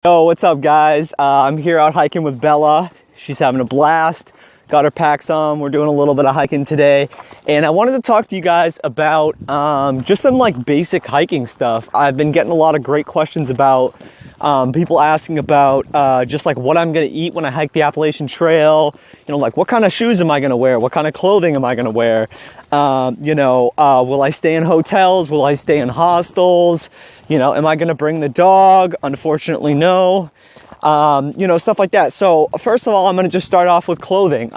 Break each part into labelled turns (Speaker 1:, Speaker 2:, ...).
Speaker 1: Yo, what's up guys? I'm here out hiking with Bella. She's having a blast. Got her packs on. We're doing a little bit of hiking today. And I wanted to talk to you guys about just some like basic hiking stuff. I've been getting a lot of great questions about people asking about just like what I'm gonna eat when I hike the Appalachian Trail. You know, like what kind of shoes am I gonna wear? What kind of clothing am I gonna wear? Will I stay in hotels? Will I stay in hostels? You know, am I gonna bring the dog? Unfortunately, no. Stuff like that. So first of all, I'm gonna just start off with clothing.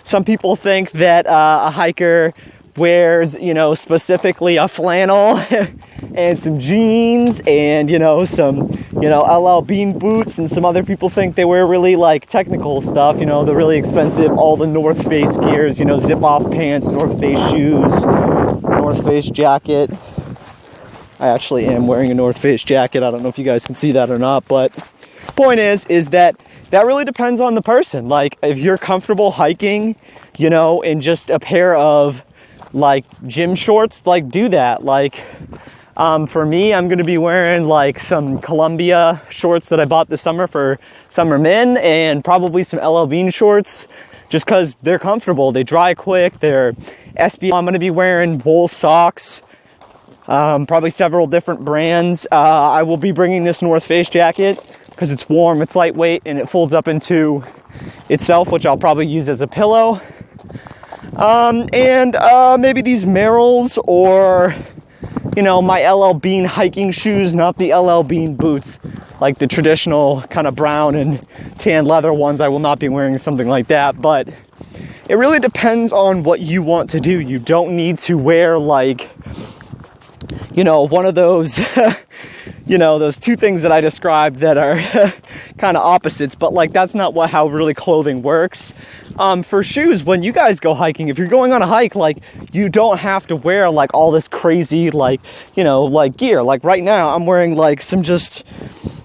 Speaker 1: Some people think that a hiker wears, specifically a flannel and some jeans and, some, LL Bean boots, and some other people think they wear really like technical stuff, the really expensive, all the North Face gears, zip off pants, North Face shoes, North Face jacket. I actually am wearing a North Face jacket. I don't know if you guys can see that or not, but point is that really depends on the person. Like if you're comfortable hiking, in just a pair of like gym shorts, like do that. Like for me, I'm going to be wearing like some Columbia shorts that I bought this summer for summer men, and probably some LL Bean shorts just because they're comfortable. They dry quick. They're SB. I'm going to be wearing wool socks. Probably several different brands. I will be bringing this North Face jacket because it's warm, it's lightweight, and it folds up into itself, which I'll probably use as a pillow. Maybe these Merrells or, my LL Bean hiking shoes, not the LL Bean boots, like the traditional kind of brown and tan leather ones. I will not be wearing something like that, but it really depends on what you want to do. You don't need to wear like, one of those, those two things that I described that are kind of opposites, but like that's not how really clothing works. For shoes, when you guys go hiking, if you're going on a hike, like you don't have to wear like all this crazy, like, like gear. Like right now I'm wearing like some just,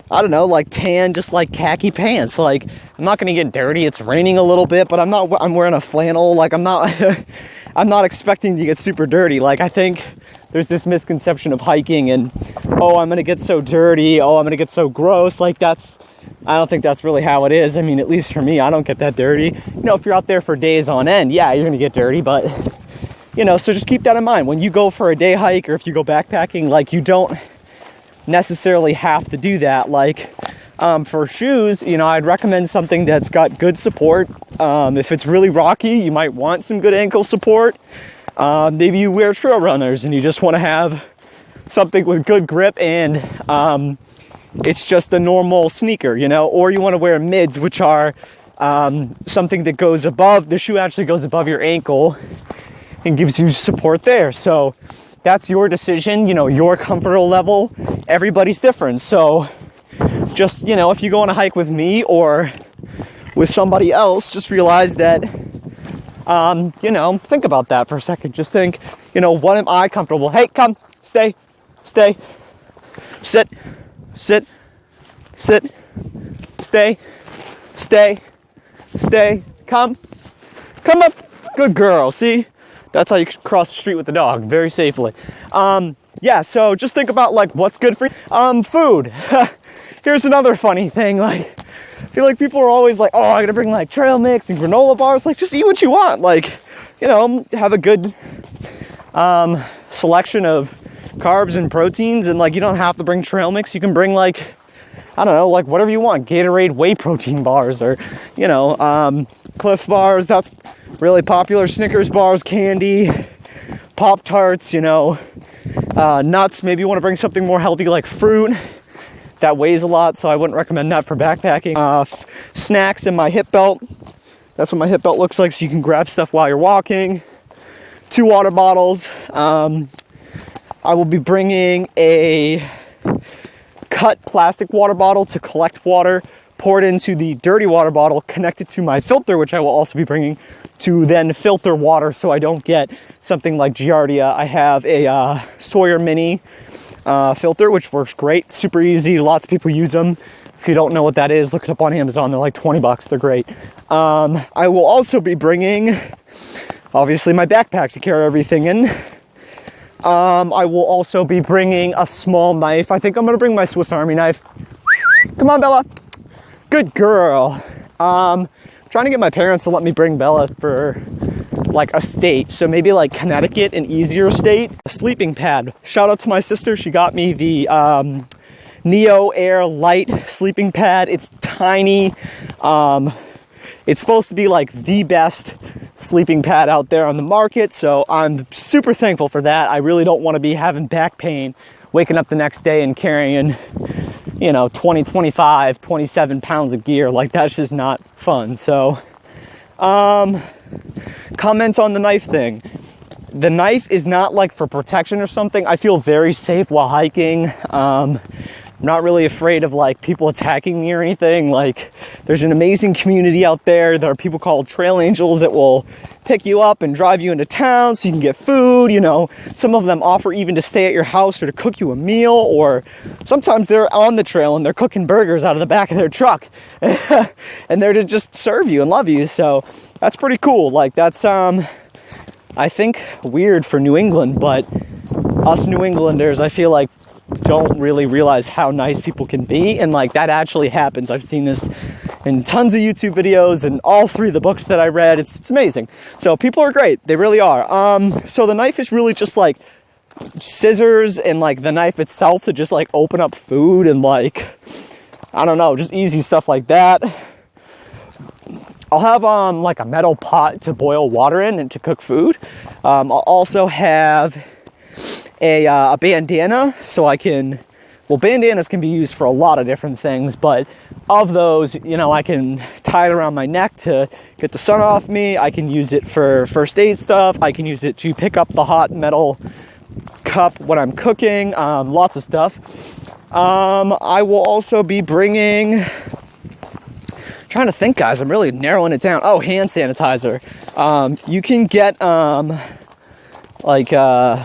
Speaker 1: I don't know, like tan, just like khaki pants. Like I'm not going to get dirty. It's raining a little bit, but I'm wearing a flannel. Like I'm not expecting to get super dirty. Like I think there's this misconception of hiking and, oh, I'm going to get so dirty. Oh, I'm going to get so gross. Like I don't think that's really how it is. I mean, at least for me, I don't get that dirty. If you're out there for days on end, yeah, you're going to get dirty, but so just keep that in mind. When you go for a day hike or if you go backpacking, like you don't necessarily have to do that. Like for shoes, I'd recommend something that's got good support. If it's really rocky, you might want some good ankle support. Maybe you wear trail runners and you just want to have something with good grip and it's just a normal sneaker, or you want to wear mids, which are something that goes above, the shoe actually goes above your ankle and gives you support there. So that's your decision, your comfortable level. Everybody's different. So just, if you go on a hike with me or with somebody else, just realize that think about that for a second. Just think, what am I comfortable? Hey, come, stay, sit, stay, come up. Good girl. See, that's how you cross the street with the dog very safely. So just think about like what's good for you. Food. Here's another funny thing. Like, I feel like people are always like, oh, I gotta bring like trail mix and granola bars. Like, just eat what you want. Like, have a good selection of carbs and proteins, and like you don't have to bring trail mix. You can bring like, I don't know, like whatever you want. Gatorade whey protein bars, or Cliff bars. That's really popular. Snickers bars, candy, Pop-Tarts. Nuts. Maybe you want to bring something more healthy like fruit. That weighs a lot, so I wouldn't recommend that for backpacking. Snacks in my hip belt. That's what my hip belt looks like, so you can grab stuff while you're walking. 2 water bottles. I will be bringing a cut plastic water bottle to collect water, pour it into the dirty water bottle, connect it to my filter, which I will also be bringing to then filter water so I don't get something like Giardia. I have a Sawyer Mini filter, which works great. Super easy. Lots of people use them. If you don't know what that is, look it up on Amazon. They're like $20. They're great. I will also be bringing, obviously, my backpack to carry everything in. I will also be bringing a small knife. I think I'm going to bring my Swiss Army knife. Come on, Bella. Good girl. Trying to get my parents to let me bring Bella for like a state. So maybe like Connecticut, an easier state. A sleeping pad. Shout out to my sister. She got me the Neo Air Light sleeping pad. It's tiny. It's supposed to be like the best sleeping pad out there on the market. So I'm super thankful for that. I really don't want to be having back pain, waking up the next day and carrying, you know, 20, 25, 27 pounds of gear. Like, that's just not fun. So, comments on the knife thing. The knife is not like for protection or something. I feel very safe while hiking. I'm not really afraid of like people attacking me or anything. Like, there's an amazing community out there. There are people called trail angels that will pick you up and drive you into town so you can get food. You know, some of them offer even to stay at your house or to cook you a meal, or sometimes they're on the trail and they're cooking burgers out of the back of their truck and they're to just serve you and love you. So that's pretty cool. Like, that's I think weird for New England, but us New Englanders, I feel like, don't really realize how nice people can be, and like that actually happens. I've seen this in tons of YouTube videos and all 3 of the books that I read. It's amazing. So people are great. They really are. So the knife is really just like scissors and like the knife itself to just like open up food and like, I don't know, just easy stuff like that. I'll have like a metal pot to boil water in and to cook food. I'll also have a bandana, so I can, well, bandanas can be used for a lot of different things, but of those, you know, I can tie it around my neck to get the sun off me. I can use it for first aid stuff. I can use it to pick up the hot metal cup when I'm cooking, lots of stuff. I will also be bringing, trying to think, guys, I'm really narrowing it down. Oh, hand sanitizer. You can get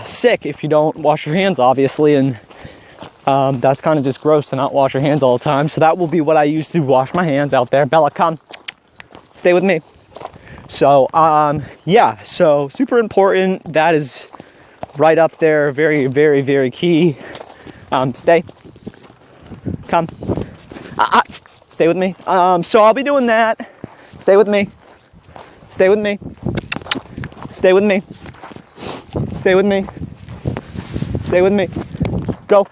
Speaker 1: sick if you don't wash your hands, obviously, and that's kind of just gross to not wash your hands all the time. So that will be what I use to wash my hands out there. Bella, come, stay with me. So yeah, so super important. That is right up there. Very, very, very key. Stay, come, stay with me. So I'll be doing that. Stay with me, stay with me, stay with me. Stay with me. Stay with me. Go.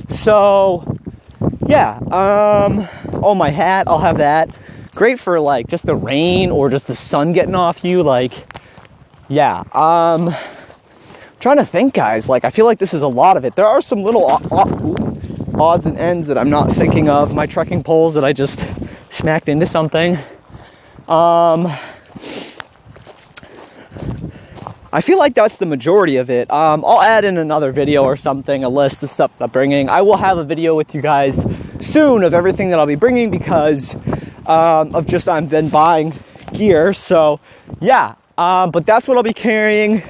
Speaker 1: So yeah. Oh, my hat. I'll have that. Great for like just the rain or just the sun getting off you. Like, yeah. Trying to think, guys. Like, I feel like this is a lot of it. There are some little odds and ends that I'm not thinking of. My trekking poles that I just smacked into something. I feel like that's the majority of it. I'll add in another video or something, a list of stuff that I'm bringing. I will have a video with you guys soon of everything that I'll be bringing because of just I've been buying gear. So yeah, but that's what I'll be carrying.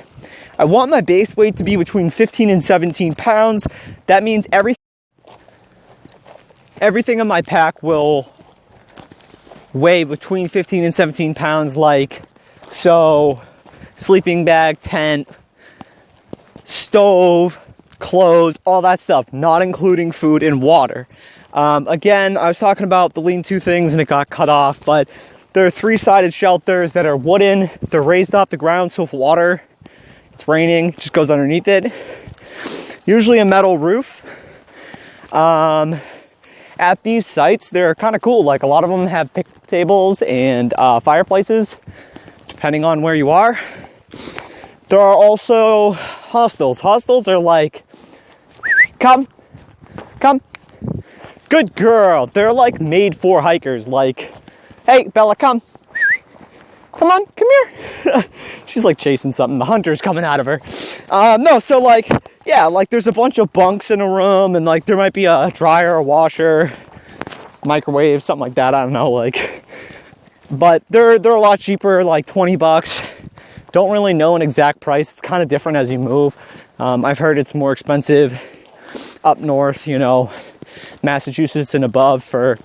Speaker 1: I want my base weight to be between 15 and 17 pounds. That means everything in my pack will weigh between 15 and 17 pounds, like, so sleeping bag, tent, stove, clothes, all that stuff, not including food and water. Again, I was talking about the lean-to things and it got cut off, but there are 3-sided shelters that are wooden. They're raised off the ground, so if water, it's raining, it just goes underneath it. Usually a metal roof. At these sites, they're kind of cool. Like, a lot of them have picnic tables and fireplaces, depending on where you are. There are also hostels. Hostels are like, come, good girl. They're like made for hikers. Like, hey, Bella, come on, come here. She's like chasing something. The hunter's coming out of her. No, so like, yeah, like there's a bunch of bunks in a room, and like there might be a dryer, a washer, microwave, something like that. I don't know, like, but they're a lot cheaper, like $20. Don't really know an exact price. It's kind of different as you move. I've heard it's more expensive up north, you know, Massachusetts and above for,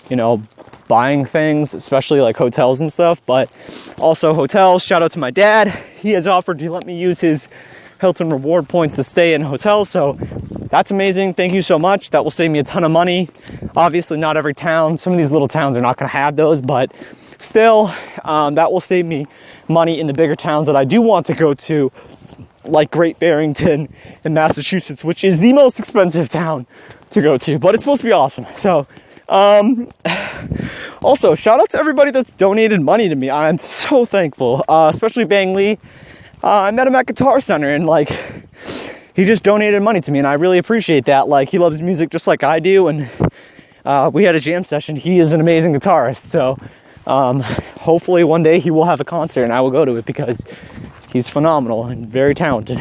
Speaker 1: you know, buying things, especially like hotels and stuff. But also hotels, shout out to my dad. He has offered to let me use his Hilton reward points to stay in hotels. So that's amazing. Thank you so much. That will save me a ton of money. Obviously, not every town. Some of these little towns are not going to have those, but still, that will save me money in the bigger towns that I do want to go to, like Great Barrington in Massachusetts, which is the most expensive town to go to, but it's supposed to be awesome. So, also, shout out to everybody that's donated money to me. I'm so thankful, especially Bang Lee. I met him at Guitar Center, and like, he just donated money to me, and I really appreciate that. Like, he loves music just like I do, and we had a jam session. He is an amazing guitarist, so hopefully one day he will have a concert and I will go to it, because he's phenomenal and very talented.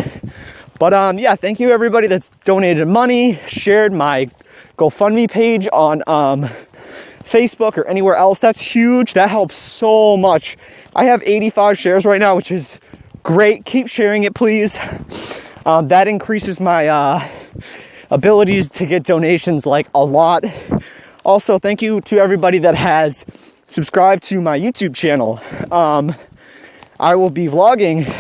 Speaker 1: But yeah, thank you everybody that's donated money, shared my GoFundMe page on Facebook or anywhere else. That's huge. That helps so much. I have 85 shares right now, which is great. Keep sharing it, please. That increases my abilities to get donations like a lot. Also, thank you to everybody that has subscribed to my YouTube channel. I will be vlogging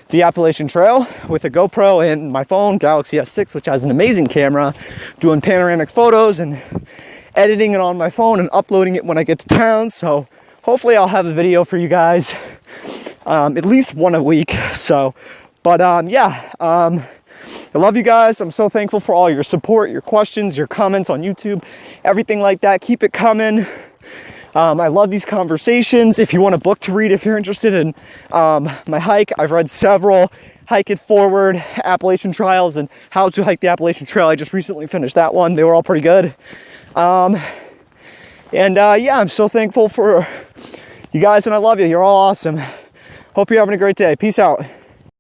Speaker 1: the Appalachian Trail with a GoPro and my phone, Galaxy S6, which has an amazing camera, doing panoramic photos and editing it on my phone and uploading it when I get to town. So hopefully I'll have a video for you guys, at least one a week. So, but yeah, I love you guys. I'm so thankful for all your support, your questions, your comments on YouTube, everything like that. Keep it coming. I love these conversations. If you want a book to read, if you're interested in my hike, I've read several Hike It Forward, Appalachian Trials, and How to Hike the Appalachian Trail. I just recently finished that one. They were all pretty good. Yeah, I'm so thankful for you guys, and I love you. You're all awesome. Hope you're having a great day. Peace out.